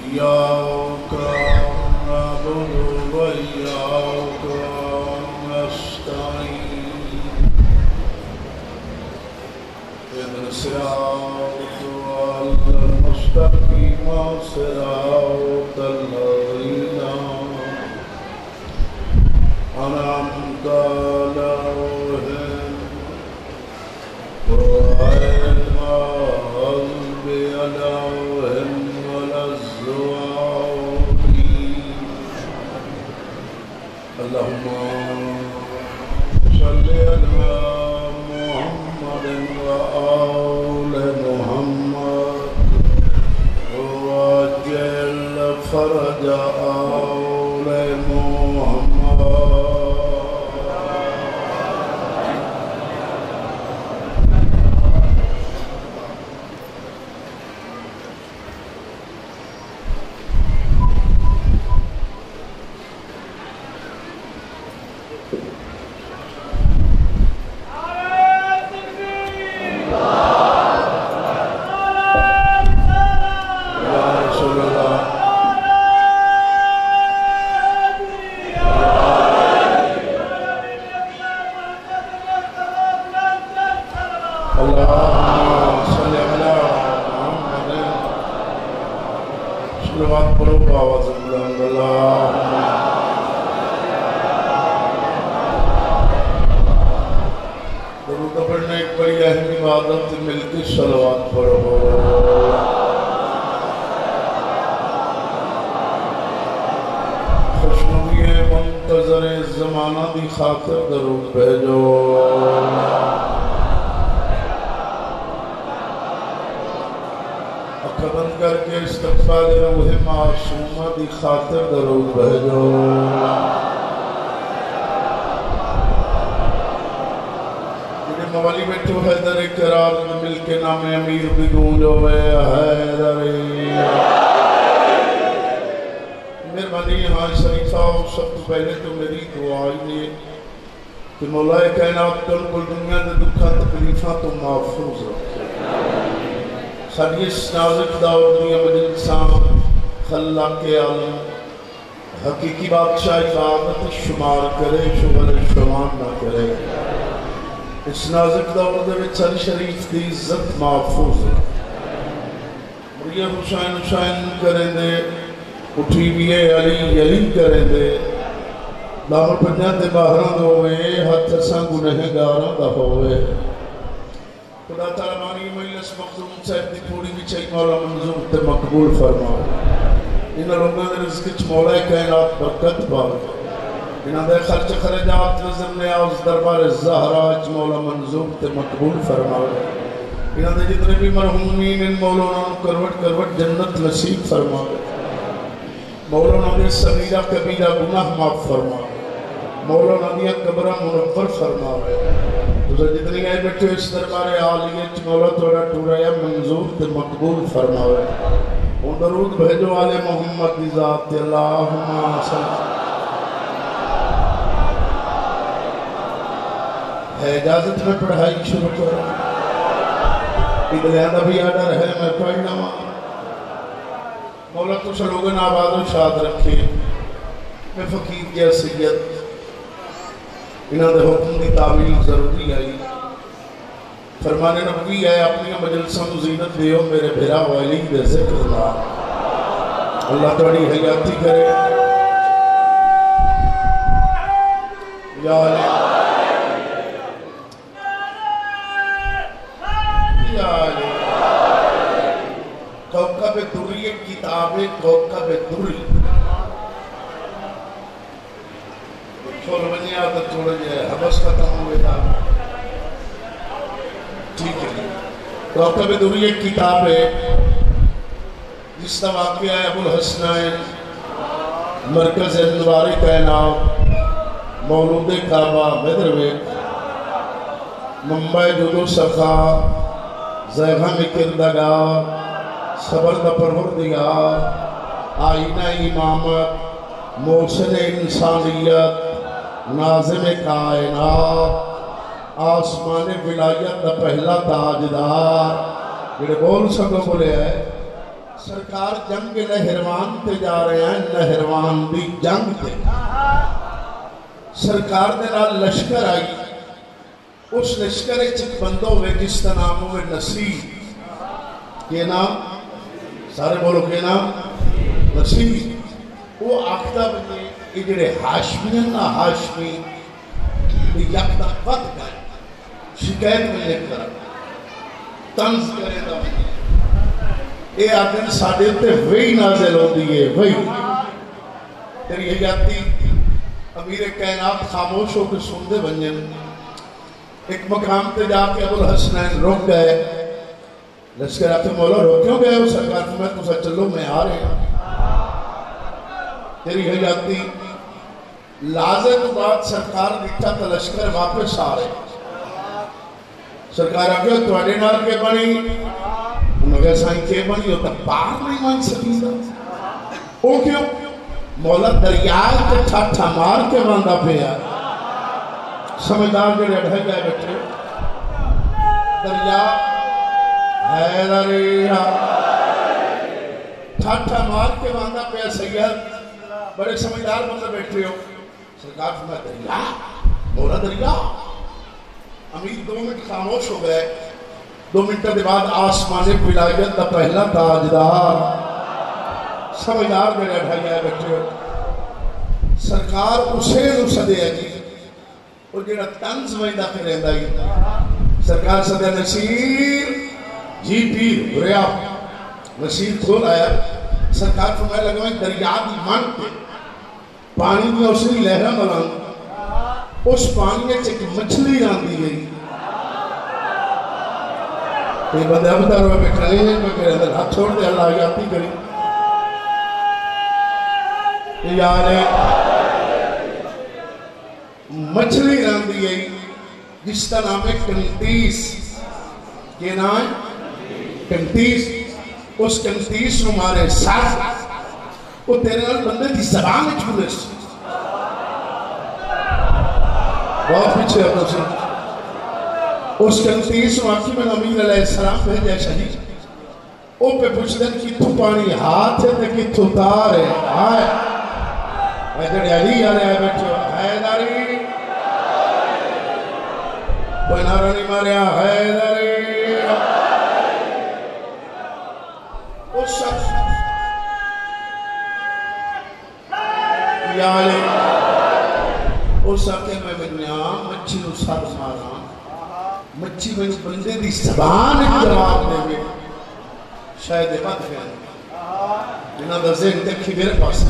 إياك نعبد وإياك نستعين اهدنا الصراط المستقيم صراط الذين أنعمت عليهم غير المغضوب عليهم ولا الضالين اللهم صل على محمد وآل محمد وعجل فرج آل محمد خاطر درود بھیجو اکھا بند کر کے استقبال روح معصومہ دی خاطر درود بھیجو جنہیں موالی بیٹھو حیدر کرار میں مل کے نام امیر بھی گونجو ہے حیدری مہربانی یہاں شریفہ سب تو پہلے تو میری دعائی نے کہ مولا کائنات کل دنیا نے دکھا تکلیفہ تو محفوظ رکھے ساری اس نازک دور دنیا مجلسان خلاق عالم حقیقی بادشاہ عبادت شمار کرے شغل شمان نہ کرے اس نازک دور دے چل شریف دی عزت محفوظ رکھے مریہ حسین کریں دے اٹھی بھی علی علی کریں دے لاہور پنجان دے باہران ہوئے ہاتھ سنگ گنہگاراں دا ہوئے خدا تعالیٰ مانی مجلس مخدوم صاحب دی تھوڑی بھی چاہی مولا منظور تے مقبول فرماؤ انہاں لوگوں نے رزقچ مولا کائنات برکت باؤ انہاں دے خرچ خرجات نظر نیاز دربار زہراج مولا منظور تے مقبول فرماؤ انہاں دے جتنے بھی مرحومین ان مولانا کروٹ کروٹ جنت نصیب فرماؤ مولانا نے صغیرہ کبیرہ گناہ معاف فرما مولانا نے قبرہ منور فرما تو جتنی آئے بیٹھے اس دربار عالیت مولا توڑا ٹورا یا منظور تے مقبول فرما ان درود بھیجو آل محمد کی ذات اللہم صلی ہے اجازت میں پڑھائی شروع کروں ادھر بھی آڈر ہے میں پڑھنا ہوں مولا تو سلوگن آباد و شاد رکھے میں فقیر کیا سید انہاں دے حکم دی تعمیل ضروری آئی فرمان نبوی ہے اپنی مجلسوں زینت دیو میرے بھیرا والی دے ذکر اللہ اللہ توڑی حیاتی کرے یا علی یا علی کوکب دوری کتاب کوکب دوری چھوڑ بنی آدھر چھوڑ جائے حبس ختم ہوئے تھا ٹھیک ہے کوکب دوری ایک کتاب ہے جس کا واقعہ ہے ابو الحسنین مرکز انواری کائنات مولود کعبہ مدرویت ممبئی جدو سخا زیغم کردگار صبر دا پروردگار آئینہ امامت موسن انسانیت ناظم کائنات آسمان ولایت دا پہلا تاجدار جڑے بول سکو بولے ہے سرکار جنگ نہروان تے جا رہے ہیں، نہروان دی جنگ تے سرکار دے نال لشکر آئی، اس لشکر ایک بندہ ہوئے جس کا نام ہوئے نصیر، یہ نام سارے بولو کہ نام نصیر، وہ آخدہ بنے اجڑے ہاشمی نا ہاشمی یکتا قد گئے شکایت میں لے کر تنز کرے دا اے آدن ساڑھے تے وہی نازل ہو دیئے وہی تیری حیاتی امیر کائنات خاموش ہو کے سن دے بنجن ایک مقام تے جا کے ابو الحسنین رک گئے لشکر آتے مولا رو کیوں گئے ہو سرکار میں تو سا چلو میں آ رہے ہیں تیری حیاتی لازم بات سرکار دکھتا تا لشکر واپس آ رہے سرکار آگے تو اڈے نال کے بنی انہوں نے سائن کے بنی ہوتا پار نہیں مان سکیں گا او کیوں مولا دریائے کے ٹھٹھا مار کے باندھا پہ آ سمجھدار کے لئے بھائی گئے بیٹھے دریا حیدریہ ٹھٹھا مار کے باندھا پہ آ سید بڑے سمجھدار بندہ بیٹھے ہو سرکار فرمایا دریا مولا دریا امیر 2 منٹ خاموش ہو گئے 2 منٹ کے بعد آسمان ولایت کا پہلا تاجدار سمجھدار میرے بھائی آئے بیٹھے ہو سرکار اسے نو سدے ہے جی اور جڑا تنز ویندہ کے رہندا ہی سرکار سدے نصیر جی پیر ریا نصیر کھول آیا سرکار فرمایا لگا میں دریا دی من پہ پانی میں اس نے لہرہ ملان اس پانی میں ایک مچھلی آندی گئی یہ بندہ بتا رہا ہے بیٹھا نہیں ہے میں کہہ رہا ہے ہاتھ چھوڑ دے اللہ آیاتی کری یارے مچھلی آندی گئی جس کا نام ہے کنتیس یہ نام کنتیس اس کنتیس نو مارے ساتھ وہ تیرے نال بندے دی زبان میں چھوڑے سے بہت پیچھے ہے تو اس کنتیس نو آکی میں امیر علیہ السلام بھیجے شہید او پہ پوچھ دن کی تو پانی ہاتھ ہے تے کی تو تار ہے آئے ایجڑے علی آ رہے ہیں بیٹھو حیداری بنارا نہیں ماریا حیداری اس شخص یا علی اس آکے میں بنیا مچھی نو ساتھ مارا مچھی میں بندے دی زبان ایک جواب دے میں شاید بات ہے انہاں دا ذہن دیکھی میرے پاس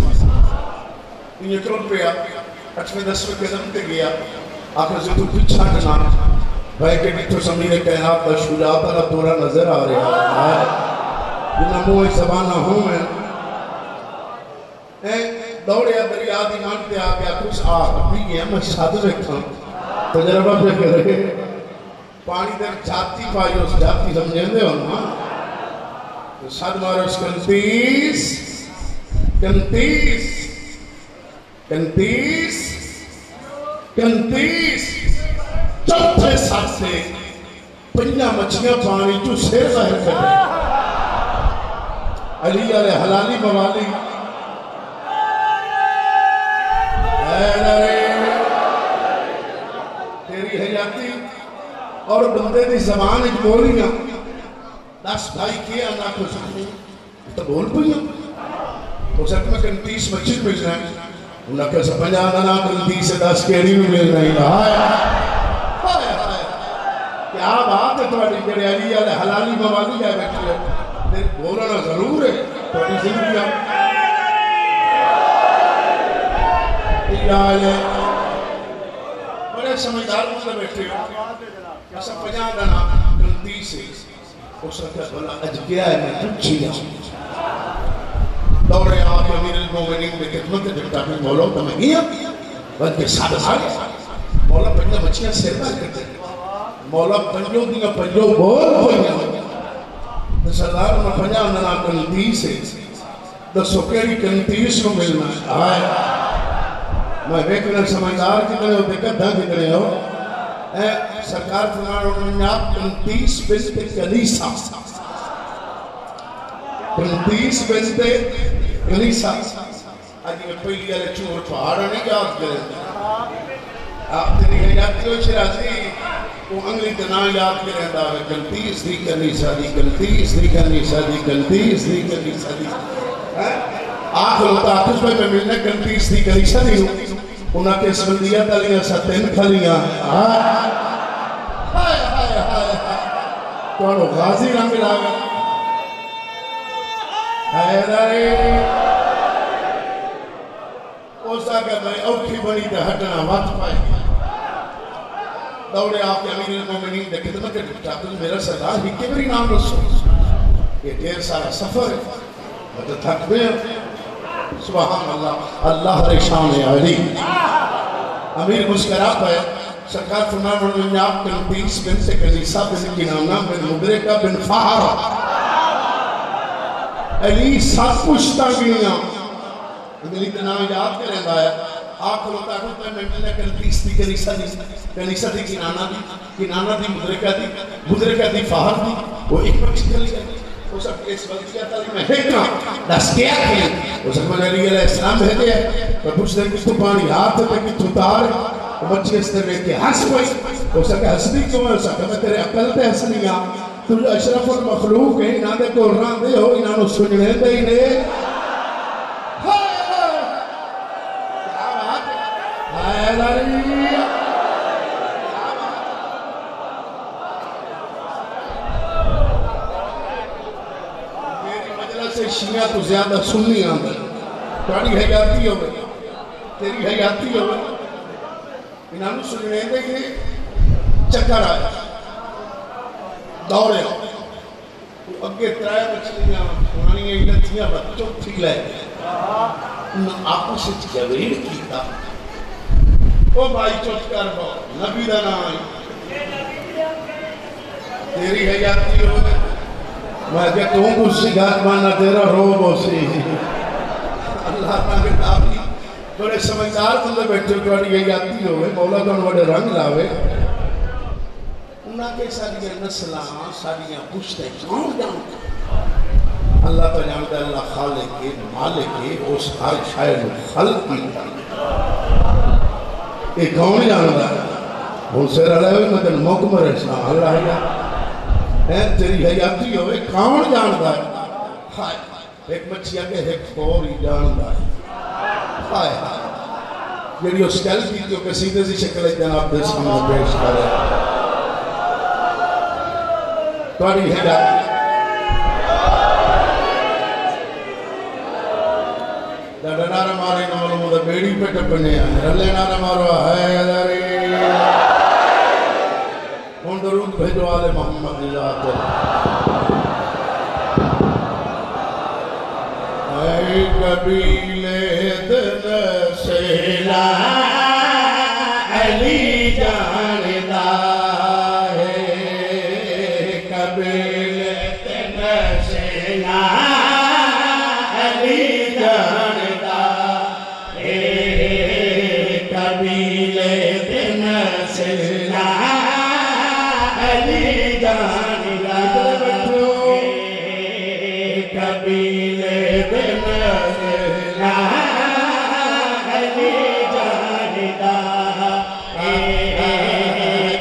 انہیں کرن پہ آ 8-10 قدم تے گیا آخر سے تو پچھا جنا بھائی کہ نیتو سمیر کائنات دا شجاعت اللہ دورہ نظر آ رہا ہے جنہاں موہ زبانہ ہوں میں دوڑیا دریا دی مان پہ آ گیا کچھ آگ بھی گیا میں ساتھ رکھا تجربہ پہ کر رہے پانی در جاتی پائی اس جاتی سمجھیں دے ہو نا ساتھ مارے اس کنتیس کنتیس کنتیس کنتیس چوتھے ساتھ سے پنجا مچھیاں پانی جو سیر ظاہر کر رہے علی علیہ حلالی موالی تیری حیاتی اور بندے دی زبان ایک بولی گا 10 بھائی کیا اللہ کو سکتے تو بول پہی ہوں تو سکتے میں 30 مچھل مل رہے ہیں انہاں کہ سپنجا دنا 30 سے 10 کیری بھی مل رہی کیا بات ہے تھوڑی جڑے علی علیہ حلالی موالی جائے بیٹھے ہیں بولنا ضرور ہے تھوڑی زندگی بڑے سمجھدار مجھے بیٹھے ہو ایسا 50 دنا 30 سے اس وقت بلا اج گیا ہے میں پچھی دوڑے آگے امیر المومنین میں خدمت جبتا میں مولا تو میں گیا بلکہ ساتھ آگے مولا پنجا مچھیاں سیرنا کرتے مولا پنجوں دیا پنجوں بول پنجا سردار میں 50 دنا 30 سے دسو کیری 30 کو ملنا آئے میں بیکنا سمجھدار کتنے ہو دیکھتا کتنے ہو سرکار فرمان انہوں نے آپ 29 بنت کلیسا 29 بنتے کلیسا آج میں پہلی والے چور پہاڑا نہیں یاد کریں آپ تیری حیاتی ہو شرازی وہ انگلی تنا یاد کریں دا ہے 29 دی کلیسا دی 29 دی کلیسا دی 29 دی کلیسا دی آخر ہوتا آتش میں ملنے 29 دی کلیسا دی ہوں انہاں کے سبندیہ تلیاں ستین کھلیاں ہائے ہائے ہائے توڑو غازی رنگ لاغا حیداری اوسا کہ میں اوکھی بنی تے ہٹنا وقت پائے دوڑے آپ کے امیر المومنین دے خدمت کے ڈکٹاتل میرا سردار ہی کے بری نام رسو یہ دیر سارا سفر ہے مجھے تھک میں سبحان اللہ اللہ رشان علی امیر مسکرہ پائے سرکار فرمان ورنہ آپ کے 29 بن سے کلیسا بن کنانا بن مدرکہ بن فہارا علی سات پشتا گیا علی کا نام یاد کریں دایا آخر ہوتا ہے میں ملنے کلیس دی کلیسا دی کنانا دی مدرکہ دی فہر دی وہ ایک پچھ کلی گئی وہ سب اس وقت کیا تالی میں ہیکنا دس کیا کیا وہ سب میں علی علیہ السلام بھیجے ہے میں پوچھ دیں کہ تو پانی ہاتھ پہ کہ تو تار وہ بچی اس طرح کے ہنس پئی وہ سب کہ ہنسنی کیوں ہے وہ سب کہ میں تیرے عقل تے ہنسنی گا تو اشرف المخلوق ہے انہاں دے کو ران دے ہو انہاں نو سننے دے ہی نے کیا بات ہے لاری شیعہ تو زیادہ سننی آنگا تاری حیاتی ہوئے تیری حیاتی ہوئے انہاں نے سننے دے کہ چکر آیا دوڑے تو اگے ترائے بچلیاں پرانی ایلتیاں بچوں تھی لائے انہاں آپس سے جویر کیتا او بھائی چوٹ کر باؤ نبی دا نہ آئی تیری حیاتی ہوئے میں کہتا ہوں کو سگات مانا تیرا روب ہو سی اللہ پاکے تابلی بڑے سمجھدار تلے بیٹھے کوئی یہ یادی ہوئے مولا کون بڑے رنگ لاوے انہاں کے ساریاں نسلان ساریاں پوچھتے کون جانتا اللہ کا جانتا ہے اللہ خالق کے مالک کے اس ہر شاید خلق کی یہ کون جانتا ہے وہ سیر علیہ ہوئے مدن مکمر اسلام اللہ ہے تیری حیاتی ہوئے کون جانتا ہے ہائے ایک مچھیا کے ایک فوری جانتا ہے ہائے ہائے یہ اس کل کی جو کہ سیدھے سی شکل جناب دے سامنے پیش کرے توڑی حیاتی ڈاڈا نارا مارے نمالو مدہ بیڑی پہ ٹپنے آئے رلے نارا مارو ہے ادھاری ان درود بھیجو آل محمد ذات اے قبیلے دن سیلا علی جاندا ہے قبیلے دن سیلا علی جاندا ہے قبیلے دن سیلا علی جاندا قبیلے دن سیلا علی جاندا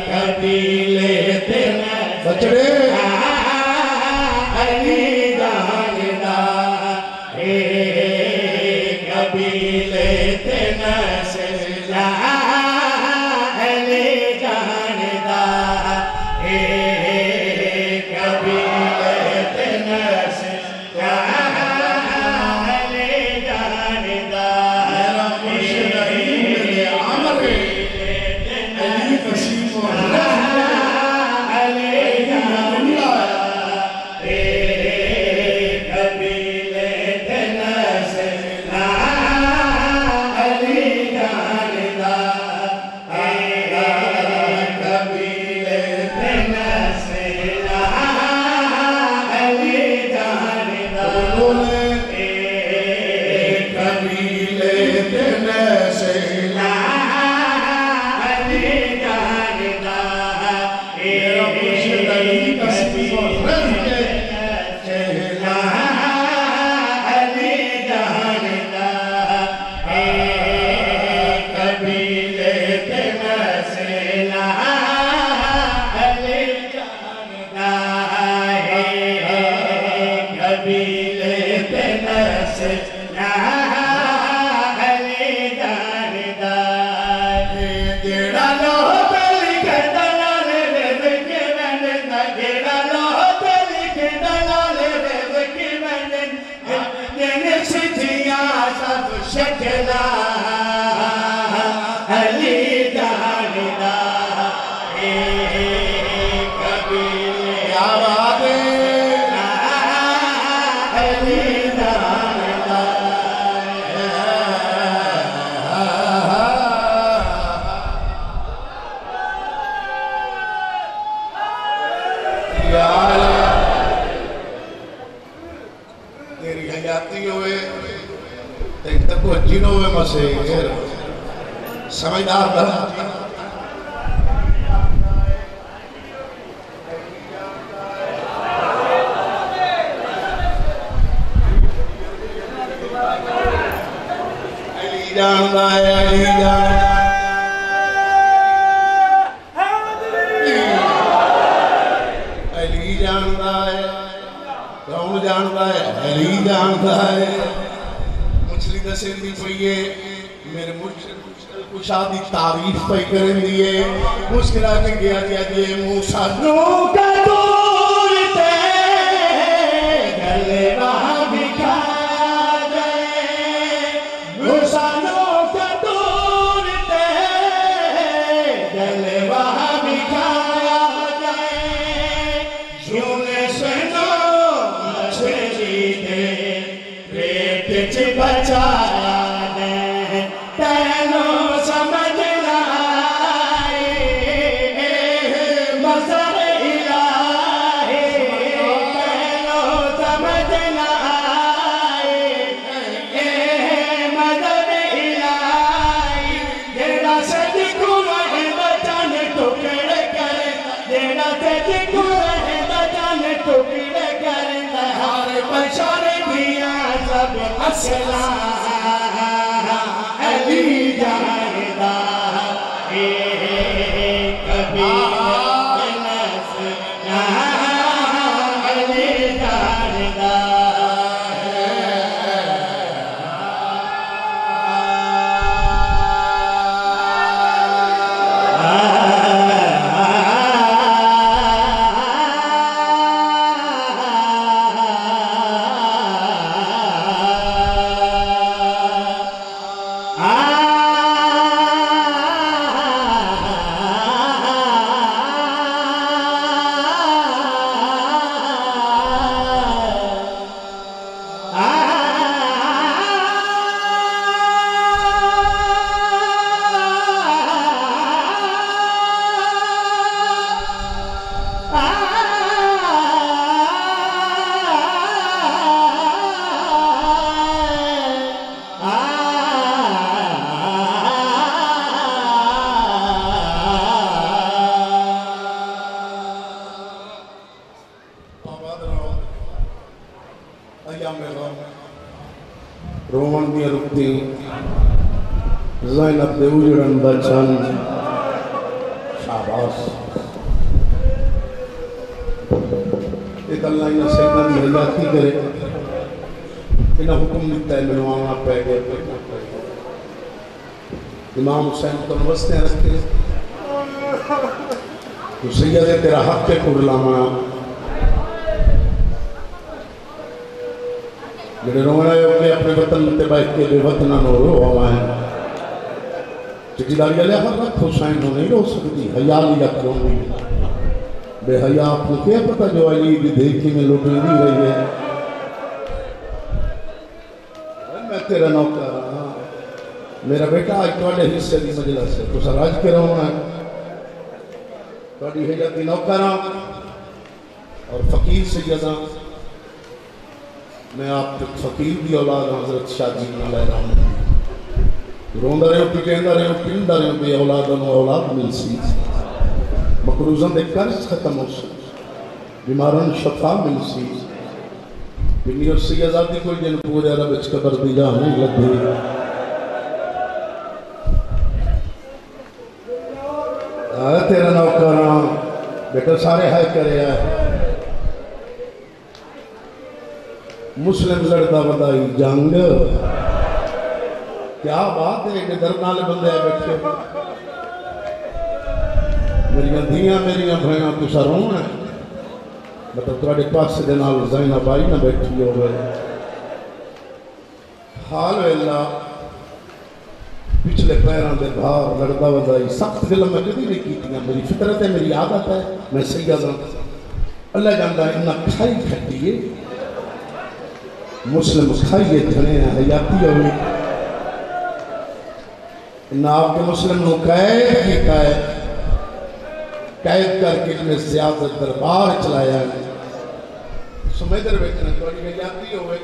قبیلے دن بچڑے علی جاندا قبیلے دن سیلا علی جاندا علی شکلا علی جاندا کبھی کیا بات ہے علی جاندا تیری حیاتی ہوئے تیری توجہ ہوئے مسیح سمجھدار بنا علی جاندا ہے علی جاندا علی جاندا ہے کون جاندا ہے علی جاندا ہے مچھلی دسیں دی پئیے میرے مشکل کشا دی تعریف پہ کریں دیئے مشکلہ کے گیا دیئے موسیٰ نو کا دور تے گلے وہاں بکھا گئے موسیٰ نو کا دور تے گلے وہاں بکھا گئے یونس نو مچھلی دے پیٹ چ بچایا نے تینوں سمجھ نہ آئے مظہر الہی تینوں سمجھ نہ آئے مظہر الہی جیڑا سج کو رہے بچن ٹکڑے کرے جیڑا سج کو رہے بچن ٹکڑے کرے ہر بشر دیا سب اصلا علی جاندا کبھی نسنا علی جاندا رومن دیا رکھتی زینب دے اجڑن بچن شاباس ایک اللہ انہا سیدنا مہیاتی کرے انہا حکم دیتا ہے ملوانا پہ گئے امام حسین تنوستے رکھتے تو سیدہ تیرا حق کے کرلاما جڑے رونا ہے کہ اپنے وطن تے بیٹھ کے بے وطنہ نو رو ہمائیں چکی داری علیہ حضرت حسین نو نہیں رو سکتی حیاء لیا کیوں نہیں بے حیاء آپ نے کیا پتا جو علی بھی دیکھی میں لوٹی دی رہی ہے میں تیرا نوکر رہا میرا بیٹا آج توڑے حصے دی مجلس ہے تو سراج کے رونا ہے توڑی حیاء دی نوکر رہا اور فقیر سیدہ میں آپ فقیر دی اولاد حضرت شاہ جی علیہ رحمت روندہ رہے ہو پکیندہ رہے ہو پیندہ رہے ہو بے اولادن و اولاد مل سی مقروضن دے قرض ختم ہو سی بیمارن شفا مل سی بینی اور سی آزادی کوئی جن پورے عرب اچ قبر دی جا نہیں لگے تیرا نوکران بیٹا سارے ہائے کرے آئے مسلم لڑتا بدائی جنگ کیا بات ہے کہ درنالے بندے ہیں بیٹھے میری دھیاں میری بھائیاں تو سرون ہے مطلب تھوڑے پاس سے نال زینب آئی نہ بیٹھی ہو گئے حال اللہ پچھلے پیروں دے بھار لڑدا وزائی سخت گلاں میں کبھی نہیں کیتیاں میری فطرت ہے میری عادت ہے میں سید ہوں اللہ جاندا ہے انہاں کھائی کھٹیے مسلم کھائیے جھنے حیاتی ہوئی انہاں آپ کے مسلم نو قید کیتا ہے قید کر کے انہیں زیادہ دربار چلایا ہے سمیدر بیٹھنا توڑی حیاتی ہوئے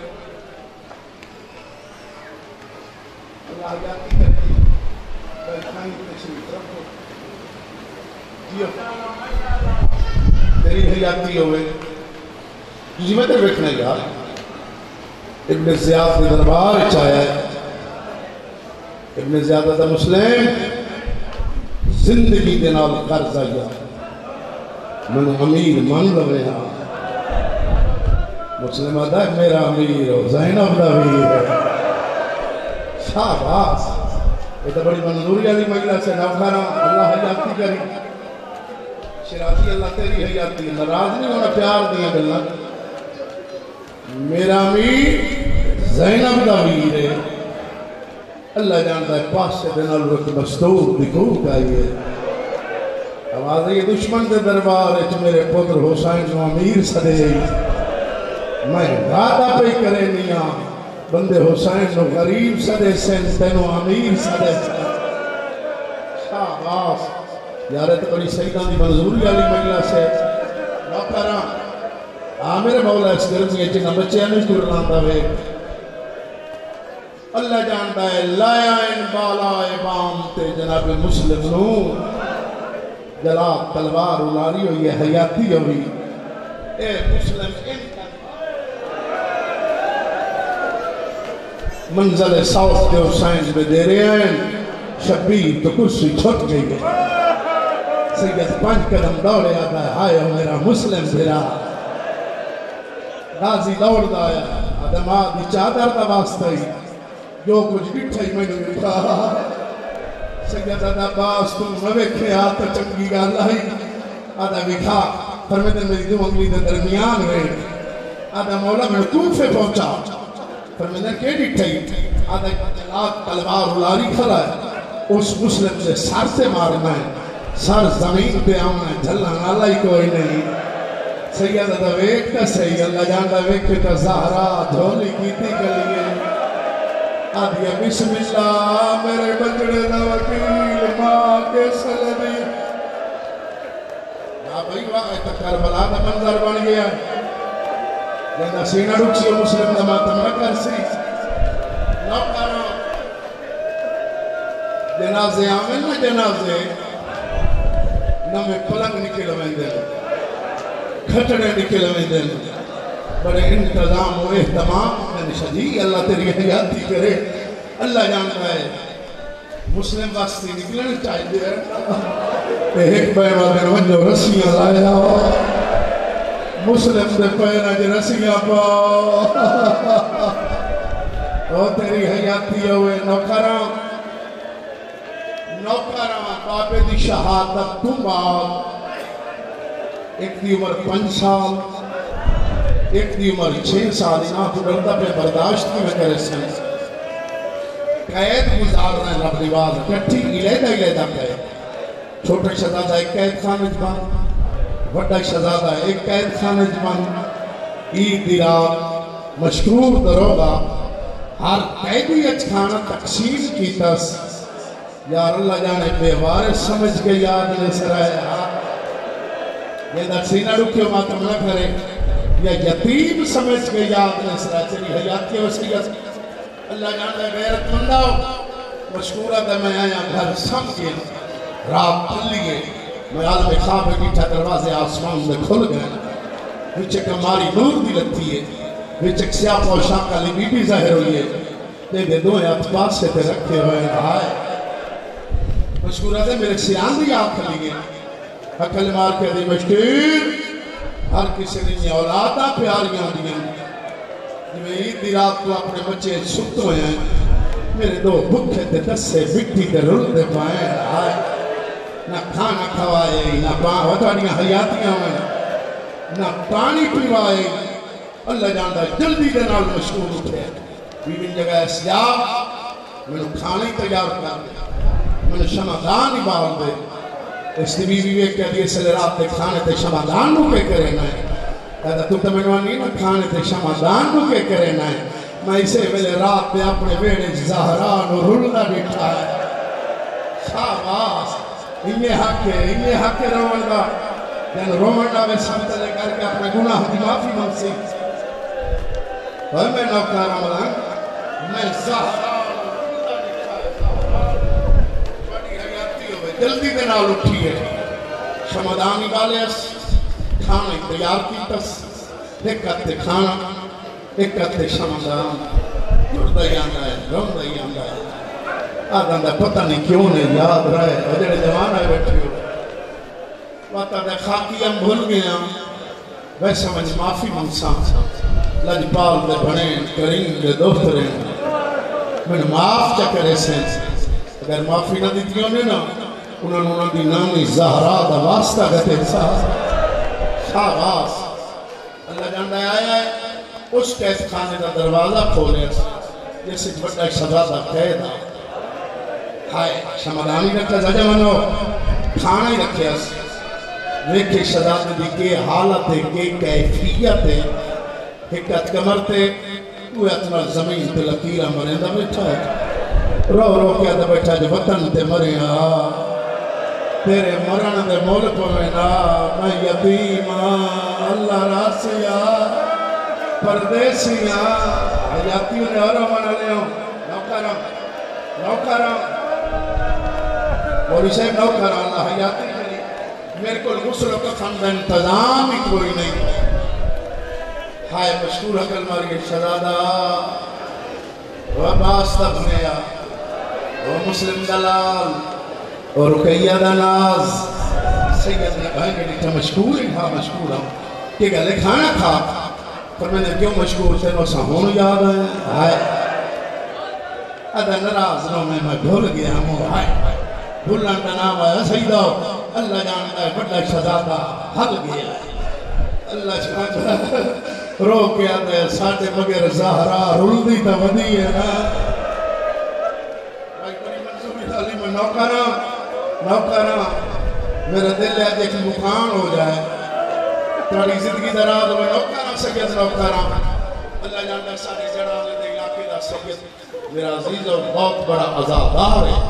اللہ حیاتی کرتی بیٹھائیں تشریف رکھو جیو تیری حیاتی ہوئے سمیدر بیٹھنا یار ابن زیاد نے دربار چاہیا ہے ابن زیادہ دا مسلم زندگی دے نال قرض آیا من امیر من لوے ہاں مسلم آدھا ہے میرا امیر ہو زینب دا امیر ہے شاباس یہ تو بڑی منظوری علی مجلہ سے نوکھارا اللہ حیاتی کری شرازی اللہ تیری حیاتی ناراض نہیں ہونا پیار دیا بلنا میرا امیر زینب دا امیر ہے اللہ جانتا ہے پاس سے دن الوقت مستور دکھوک آئیے آواز ہے یہ دشمن دے دربار ہے میرے پتر حسین جو امیر صدے میں گادا پہ کرے نیا بندے حسین جو غریب صدے سین تینو امیر صدے سین شاباس یارے تو بڑی سیدان دی منظوری علی مجلہ سے نوکران میرے مولا اس گرمی ہے جنہ بچے نہیں کرنا داوے اللہ جانتا ہے لائن بالا بام تے جناب مسلم نو جلاب تلوار اولاری ہوئی ہے حیاتی ہوئی اے مسلم منزل ساؤس کے حسین میں دے رہے ہیں شبیر تو کرسی چھوٹ گئی ہے سید 5 قدم دوڑے آتا ہے ہائے میرا مسلم بھرا غازی دوڑ دایا آدم آدھی چادر دا واسطہ ہی جو کچھ بٹھائی میں نے بٹھا سید آدھا باس تم مویکھے آتا چنگی گا لائی آدھا بکھا فرمیدن میری دو انگلی دے درمیان رہے آدھا مولا میں کوفے پہنچا فرمیدن کے بٹھائی آدھا جلاد تلوار اولاری کھلا ہے اس مسلم سے سر سے مارنا ہے سر زمین پہ آنا ہے جھلنا نالائی کوئی نہیں سید آدھا ویک تا سید اللہ جاندہ ویک تا زہرا دھولی کیتی گلی ہے آدھیا بسم اللہ میرے بچڑے دا وکیل ماں کے سلمی یا بھائی واقعی تک کربلا دا منظر بن گیا جندہ سینہ رکسی و مسلم دا ماتم نہ کرسی نہ کرو جنازے آمین نہ جنازے نہ میں پلنگ نکل میں دے کھٹڑے نکل میں دے بڑے انتظام و احتمام میں شدی اللہ تیری حیاتی کرے اللہ جانتا ہے مسلم واسطی نکلنے چاہیے ایک بین والے وجہ رسیاں لایا ہو مسلم دے پیرہ جے رسیاں پاؤ او تیری حیاتی ہوئے نوکران بابے دی شہادت تم بعد ایک دی عمر 5 سال ایک دی عمر 6 سال یہاں تو بردہ پہ برداشت کی میں کرے سن قید گزار رہے ہیں رب رواز کٹھی علیدہ قید چھوٹے شہزادہ ایک قید خانج بان بڑا شہزادہ ایک قید خانج بان عید دی رات مشکور دروگا ہر قیدی اچھانا تقسیم کی تس یار اللہ جانے بے وارث سمجھ کے یاد لے سرائے یہ در سینہ رکھیو ماتم نہ کرے یا یتیم سمجھ کے یاد لے سرائے چلی حیاتی وسیعت اللہ جانے غیرت منداؤ مشکورہ دے میں آیا گھر سم کے رات پل لیے میں عالم خواب کی چھا دروازے آسمان میں کھل گئے وچے کماری نور دی لگتی ہے وچے سیاہ پوشاک علی بی بی ظاہر ہوئی ہے دے دو اتباس سے تے رکھتے ہوئے آئے مشکورہ دے میرے سیان بھی آپ کھلی گئے حقل مار کے دی مشکور ہر کسی نے اولادا پیاریاں دیا میں عید دی رات کو اپنے بچے سکت ہوئے ہیں میرے دو بکھے تے دسے بکھی تے رل دے پائیں آئے نہ کھانا کھوائے نہ وطانیاں حیاتیاں ہوئے نہ پانی پیوائے اللہ جاندہ جلدی دے نال مشکور اٹھے بیوین جگہ سیاہ میں کھانے تیار کر دے میں شمعدان ہی بال دے اس کی بیوی ایک کہہ دیئے سلے رات تے کھانے تے شمعدان نو کے کرے نہ ہے کہتا تو تمہیں نہ کھانے تے شمعدان نو کے کرے نہ ہے میں اسے ویلے رات پہ اپنے بیڑے زہران اور رلنا بٹھا ہے شاباس انہیں حق ہے رومن دا جن رومن دا میں سمجھلے کر کے اپنے گناہ دی معافی منسی اور میں نوکار عملان میں زہران اور رلنا بٹھا ہے بڑی حیاتی ہوئے جلدی دے نال اٹھی ہے شمعدانی والے کھانا تیار کی تس ایک کتے کھانا ایک کتے شمعدان جڑتا ہی آندا ہے رمدہ ہی آندا ہے آدھا پتہ نہیں کیوں نہیں یاد رہے اجڑے جوان آئے بیٹھے ہو وقت آدھا خاکی ہم بھول گیا ویسا مجھ معافی منسان لجپال دے بھنے کریم دے دوستریں میں معاف چا کرے سین اگر معافی نہ دیتیوں نے نا انہوں دی نامی زہرا دا واسطہ گتے شاباس اللہ جاندہ آیا ہے اس قید خانے دا دروازہ کھولے جیسے بڑا شدا دا قید ہائے شمعدانی رکھا جاجہ منو کھانا ہی رکھے اس ویکھے شہزادے دی کے حالت ہے کے کیفیت ہے حکت کمر تے وہ اتنا زمین تے لکیرہ مرندہ بیٹھا ہے رو رو کیا دا بیٹھا جو وطن تے مرے تیرے مرن دے ملک میں نا میں یتیماں اللہ راسیاں پردیسیاں حیاتیوں نے اور منا لے ہوں نوکرم اور اسے نوکر اللہ حیاتی کے میرے کو غسل کا خاندہ انتظام ہی کوئی نہیں ہائے مشکور حقل ماری شہزادہ وہ عباس تبنیا وہ مسلم دلال اور رقیہ دناز سید نے کہا کہ نہیں تھا مشکور ہی تھا مشکور ہم کہ گلے کھانا کھا پر میں نے کیوں مشکور تھے وہ سہون یاد ہے ہائے ادھا نراز رو میں بھول گیا ہوں ہائے بھولن کا نام آیا سیدہ اللہ جانتا ہے بڑا شہزادہ حل گیا ہے اللہ شہزادہ رو کے آتا ہے ساٹھے بغیر زہرا رول دی تا ودی ہے نا بھائی بڑی منصوبی تعلیم نوکرہ میرا دل ہے کہ مقام ہو جائے تمہاری زندگی دراز ہوئے نوکرہ سید نوکرہ اللہ جانتا ہے سارے جڑانے دے علاقے دا سید میرا عزیز اور بہت بڑا عزادار ہے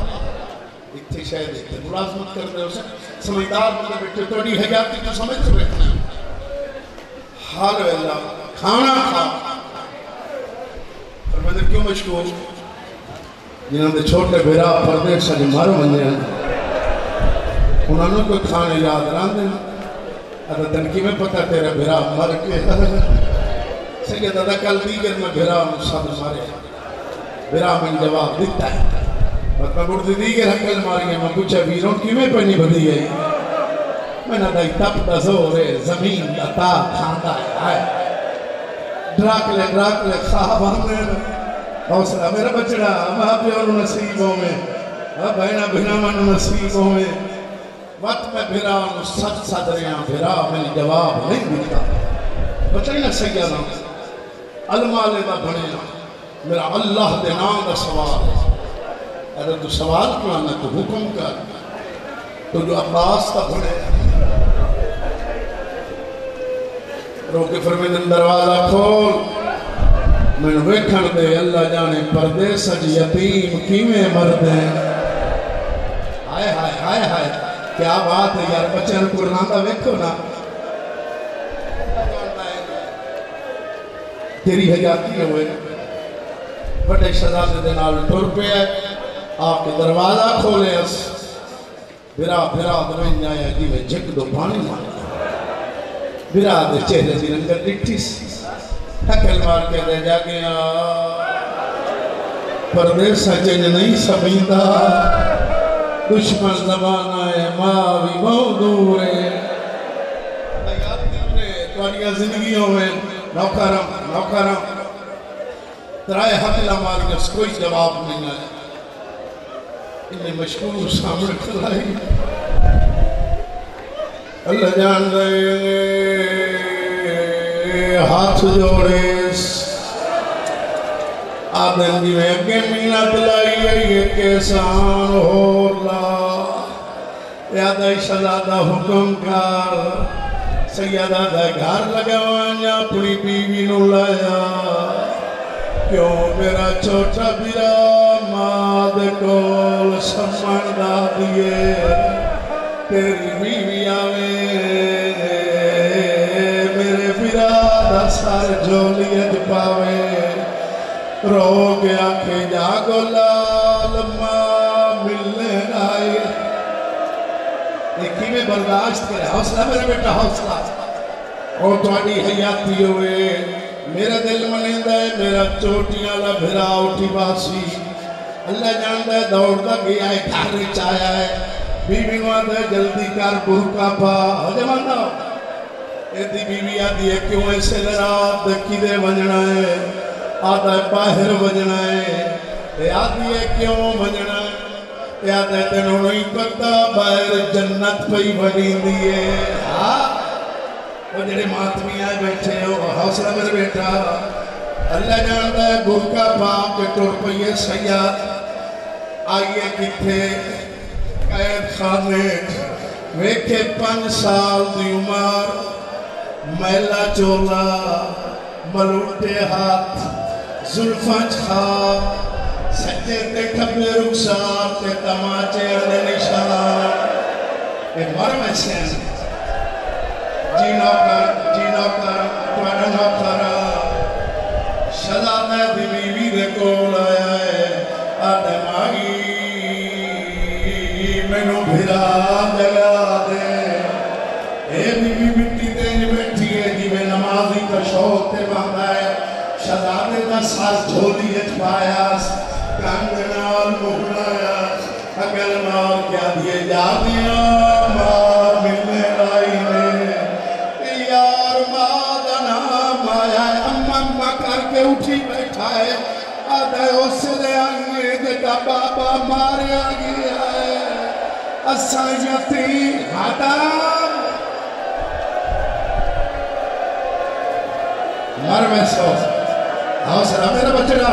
اتنی شاید ہے ملازمت کر دے اسے سمجھدار مجھے بیٹھے توڑی حیاتی کو سمجھ سے بیٹھنا ہے حال اللہ کھانا کھا پر میں نے کیوں مشکور جنہوں نے چھوٹے بھیرا پردے سجے مارو بننے ہیں انہوں نے کوئی کھانے یاد ران دیں اگر تنکی میں پتہ تیرے بھیرا مر کے سکے دادا کل دیگر میں بھیرا سب مارے بھیرا میں جواب دیتا ہے اور میں بڑھ دیگر حقل ماری ہے میں پوچھا ویروں کی میں پہنی بدھی ہے میں نہ دائی تب دا زور ہے زمین دا تا کھاندہ ہے ڈراکلے خواب ہمیں حوصلہ میرا بچڑا ماں پیور نصیبوں میں بہنا بہنا من نصیبوں میں وقت میں بھیرا سچ صدریاں بھیرا میں جواب نہیں دیتا بچڑی نہ سیدہ المالے دا بھنے میرا اللہ دے نام دا سوال ہے اگر تو سوال کیوں نہ تو حکم کر تو جو عباس تا بھنے روکے فرمیدن دروازہ کھول میں نے ویکھن دے اللہ جانے پردے سج یتیم کیویں مردیں ہائے ہائے ہائے ہائے کیا بات ہے یار بچن قرآن دا ویکھو نا تیری حیاتی ہوئے بڑے شہزادے دے نال ٹر پہ ہے آپ کے دروازہ کھولے اس بھرا دمیں جایا جی میں جھک دو پانی مانا بھرا دے چہرے دی رنگر ڈٹھی سی ٹھکل مار کے دے جا گیا پردے سجن نہیں سبیندہ دشمن زبانہ ہے ماوی موضوع ہے توانیاں زندگیوں میں نوکرم ترائے حقلہ ماری اس کوئی جواب نہیں آئے انہیں مشکور سامنے کھلائی اللہ جان دے ہاتھ جوڑے آدھن جی میں اگے مینہ دلائی یہ کیسان ہو لا یاد شہزادہ حکم کر سیدہ دا گھر لگاوانا اپنی بیوی نو لایا کیوں میرا چھوٹا بیرا ماد کول سمن دا دیے تیری بیوی آوے میرے بیرا دا سار جولیت پاوے رو گیا کہ جاگو لال ماں ملنے آئے ایکی میں برداشت کرے حوصلہ میرے بیٹا حوصلہ اور تواڈی حیاتی ہوئے میرا دل منیندہ ہے میرا چوٹیاں لا بھرا اٹھی باسی اللہ جاندہ ہے دوڑ دا گیا ہے گھر چایا ہے بیوی نوادہ ہے جلدی کار برکا پا ہو جا ماندہ ہو ایدی بیوی آدھی ہے کیوں ایسے لرات دکی دے ونجنا ہے آدھا ہے باہر ونجنا ہے آدھی ہے کیوں ونجنا ہے یاد ہے تینوں نہیں پتا باہر جنت پہی بڑی دیئے وہ جڑے ماتمی آئے بیٹھے ہو حوصلہ میرے بیٹا اللہ جانتا ہے برکا پاک کے ٹور پہیے سیاد آئیے کتھے قید خانے ویکھے 5 سال دی عمر میلا چولا ملوٹے ہاتھ زلفانچ خواب سجے تے کھبے رخسار تے تماچے اندے نشان اے مر میں سے جی نوکر توڑا نوکر شہزادہ دی بیوی دے کول آیا ہے آدھے مائی مینوں بھرا جگا دے اے بیوی مٹی تینج بیٹھی ہے جی میں نمازی کا شوق تے باندھا ہے شہزادے دا ساز جھولی اچ پایاس کانگنال مہنایا اگل مار کیا دیے جا دیا مار ملنے لائی نے یار مادنا مایا اممہ کر کے اٹھی بیٹھا ہے آدھے اس لے آئیے دیتا بابا ماریا گیا ہے اسا یتیم حدام مر میں سو حوصلہ میرا بچڑا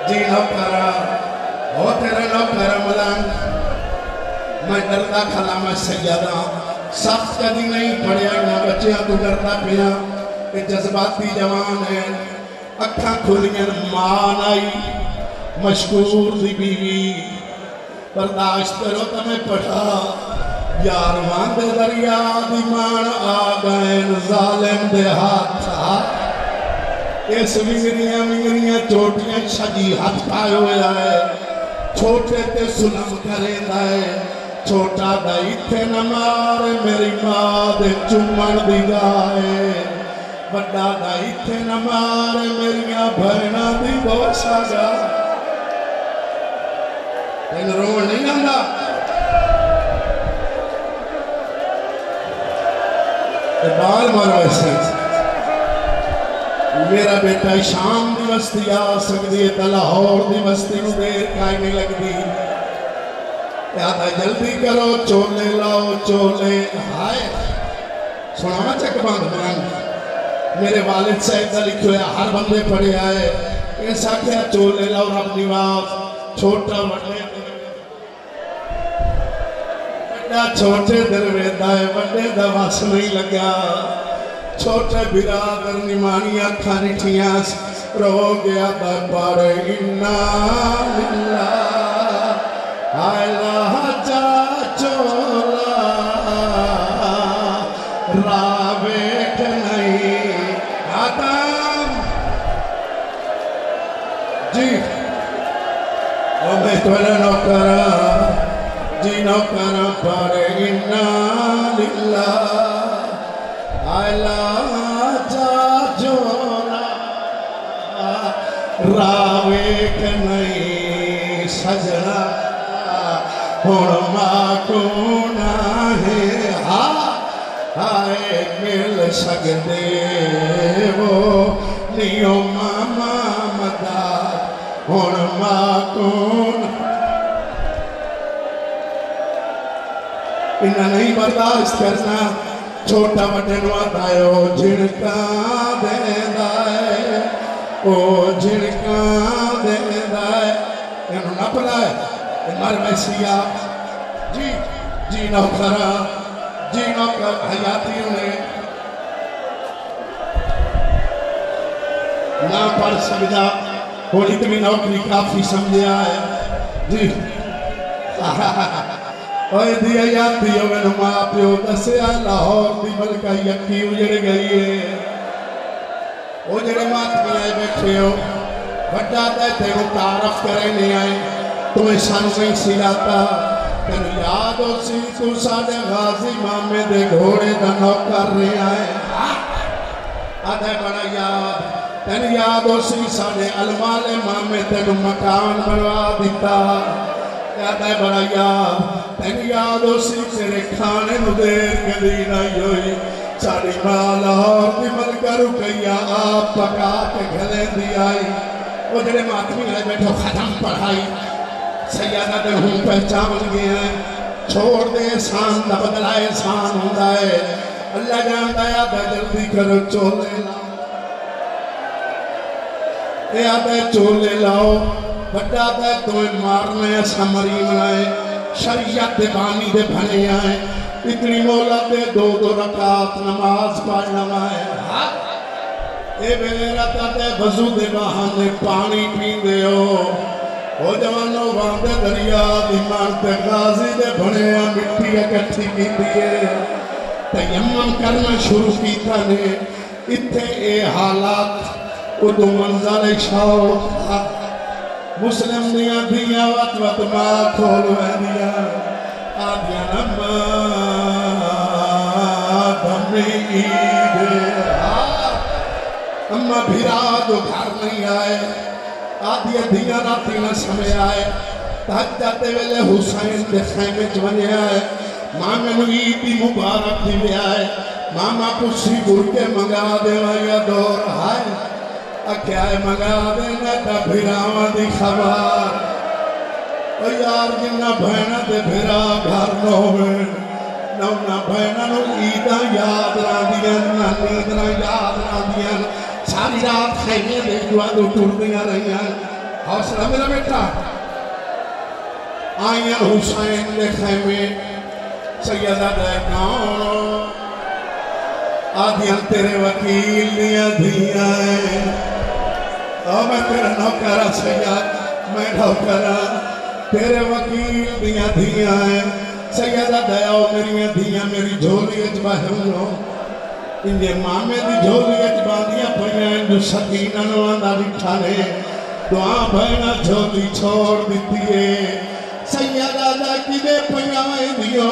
جی نوکرہ ہو تیرے نوکرہ ملنگ میں ڈرتا کھلا میں سیدہ سخت کدی نہیں پڑیا نہ بچیاں تو ڈرتا پیا کہ جذباتی جوان ہے اکھاں کھولیں مان آئی مشکور دی بیوی برداشت کرو تمہیں پڑھا یار واندے دریا دی مان آگئن ظالم دے ہاتھ اس ونگریاں چوٹیاں شجی ہاتھ پائے ہوئے آئے چھوٹے تے سلم کرے دائے چھوٹا دائی تھے نمارے میری ماں دے چمن دی گائے بڑا دائی تھے نمارے میری بھینا دی بوسا گا تین روڑ نہیں آنگا بال مارو ایسے میرا بیٹا شام دی وستی آ سکتی ہے لاہور دی وستی نو دیر کھائی نہیں لگ دی یادہ جلدی کرو چولے لاؤ چولے ہائے سنانا چک باندھ برنگ میرے والد صاحب دا لکھو ہے ہر بندے پڑے آئے ایسا کیا چولے لاؤ رب نواز چھوٹا وڈے چھوٹے درویدہ ہے وڈے دا واس نہیں لگا چھوٹے برادر نمانی اکھاں نٹھیاں رو گیا دربار انا للہ آئلہ جا چولا راویٹ نہیں آدم جی او میں توڑا نوکرہ جی نوکرہ پر انا للہ آئلہ جا چولا راویٹ نہیں سجنا ہون ماکونا ہے آئے مل سکتے وہ نیو ماما مدار ہون ماکونا انہا نہیں برداشت کرنا چھوٹا بٹن واتایو جھڑکا دے دائے او جھڑکا دے انہوں نہ پلائے مر ویسیا جی نوکرہ جی نوکر حیاتیوں نے نہ پڑھ سمجھا وہ اتنی نوکری کافی سمجھا ہے جی اوہ دیا یاد دیا میں ماں پیو دسیا لاہور دی ملکہ یکی اجڑ گئی ہے وہ جڑے ماتمی آئے بیٹھے ہو بڑا دے تیرو تعرف کرے نہیں آئے تمہیں سانو نہیں سیلاتا تیرو یاد ہو سی تو ساڑے غازی مامے دے گھوڑے دا نوکر رہے آئے آدھے بڑا یاد تیرو یاد ہو سی ساڑے علمال مامے تیرو مکان بنوا دیتا آدھے بڑا یاد تیرو یاد ہو سی تیرے کھانے نو دیر گلی نہیں ہوئی ساڑی مالا اور بھی ملکہ رکیا آپ پکا کے گھلے دی آئی وہ جڑے ماتمی آئے بیٹھو ختم پڑھائی سیادہ دے ہوں پہچان گئے ہیں چھوڑ دے احسان دا بدلہ احسان ہوندہ ہے اللہ جانتا ہے آدھے جلدی کرو چولے لاؤ اے آدھے چولے لاؤ بڑا دے تمہیں مارنے سمری منائے شریعت دے بانی دے بھنے آئے اتنی مولا دے دو رکعت نماز پڑھنا ہے اے بیرتا دے وضو دے بہانے پانی پین دے ہو جوانوں باندے دریا دیمان تے غازی دے بھنے مٹی اکٹھی کی دیئے تیمم کرنا شروع کی تھا نے اتھے اے حالات ادو منظر شوق مسلم دیا دیا وقت ماں کھولو ہے دیا آدیا نمہ دھمی عید اما بھیرا جو گھر نہیں آئے آدیا دیا راتی نہ سمے آئے تحت جاتے ویلے حسین دے خیمے چونے آئے ماں میں عیدی مبارک دی لے آئے ماما کسی گر کے منگا دے ویا دور آئے اکیائے منگا دے نہ بھیراوہ دی خبر او یار جنہ بھینا دے بھیرا گھر نو میں نہ بھینا نو عیدہ یاد ران دیا نہ نیدنا یاد ران دیا ساری رات خیمے دے دعا دو ٹور دیا رہی ہیں حوصلہ میرا بیٹا آئین حسین دے خیمے سیدہ دے کون آدھیاں تیرے وکیل دیا دیا ہے میں تیرا نوکرہ سید میں نوکرہ تیرے وکیل دیا دیا ہے سیدہ دیاؤ میری دیا میری جھولی اجبا ہے انہوں انجھے مامے دی جھولی اجبا دیا پہنے جو سکینہ نواندہ بٹھانے دعا بھائنا جھولی چھوڑ دیتی ہے سیدہ دا کی دے پہنے دیو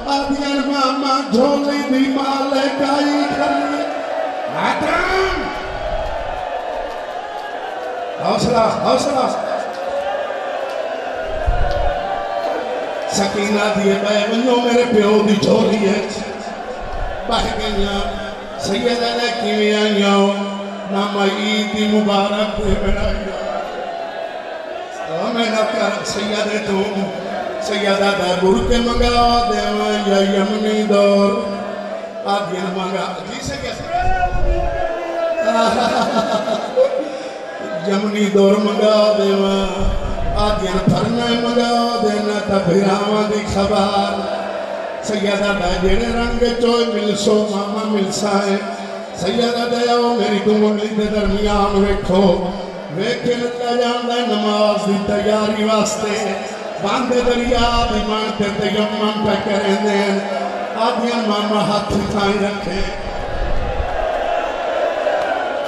آدھیاں ماما جھولی دی مالے کائی کرنے آدھام حوصلہ سکینہ دیئے بے ونو میرے پیو دی جھولی ہے بہ گئیاں سیدہ دے کیویں آئیاں نام عیدی مبارک دے بڑھائیاں میں نہ کر سیدہ تو سیدہ دے برکے منگا دے یا یمنی دور آدھیاں منگا جی سے کیسے یمنی دور منگا دے آدھیاں پھرنے منگا دینا تا بھیراوان دی خبر سیدہ دا جیڑے رنگ چوئے ملسو ماما ملسائے سیدہ دیاؤ میری دونگلی دے درمیان ویکھو ویکھن اللہ جاندہ نماز دی تیاری واسطے باندے دریا دیمان تے تیمم پہ کریں دیں آدھیاں ماما ہاتھ اٹھائیں رکھے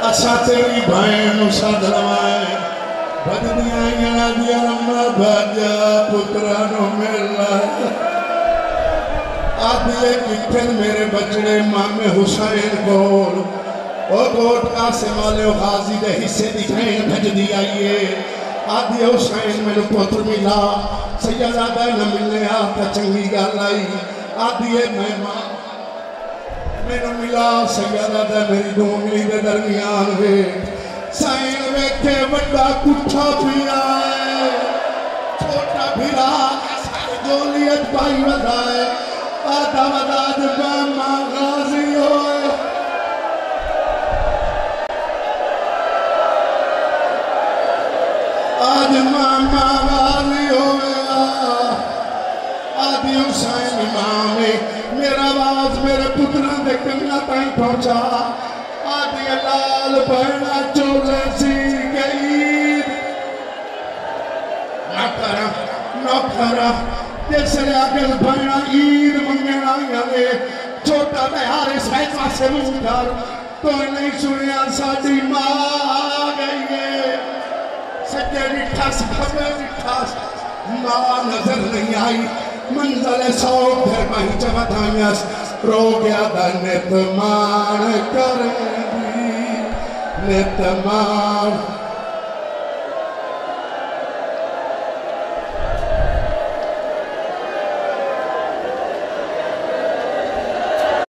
اسا تیری بھائن اسا دلوائے بد دیا یا دیا رمہ بھاجا پترانو ملا آدھیے کتن میرے بچڑے مامے حسین گول او گوٹ قاسم والے غازی دے حصے دکھائیں بھج دی آئیے آدھیے حسین میں نے پتر ملا سیدہ دے نہ ملنے آتا چنگی گال آئی آدھیے میں ماں میں نے ملا سیدہ دے میری دونگلی دے درمیان ہوئے سائن ویکھے بڑا کٹھا پھیا ہے چھوٹا بھیرا سارے جولیت پائی ودائے آدھا ودا جبا ماں غازی ہوئے آج ماما والی ہویا آدھی حسین امام میرا آواز میرے پتران دے کنہ تائیں پہنچا آدھی لال بہنا چولے سی گئی نوکرہ جیسے آگے بہنا عید منگنا یانے چھوٹا میں حارس فیصلہ سے منہ کر تو نہیں سنیا ساڑی ماں آگئی ہے سجے رٹھاس بھگے رٹھاس ماں نظر نہیں آئی منزل سوک پھر مہی چمت آئیس رو گیا دا نتمان کریں دی نتمان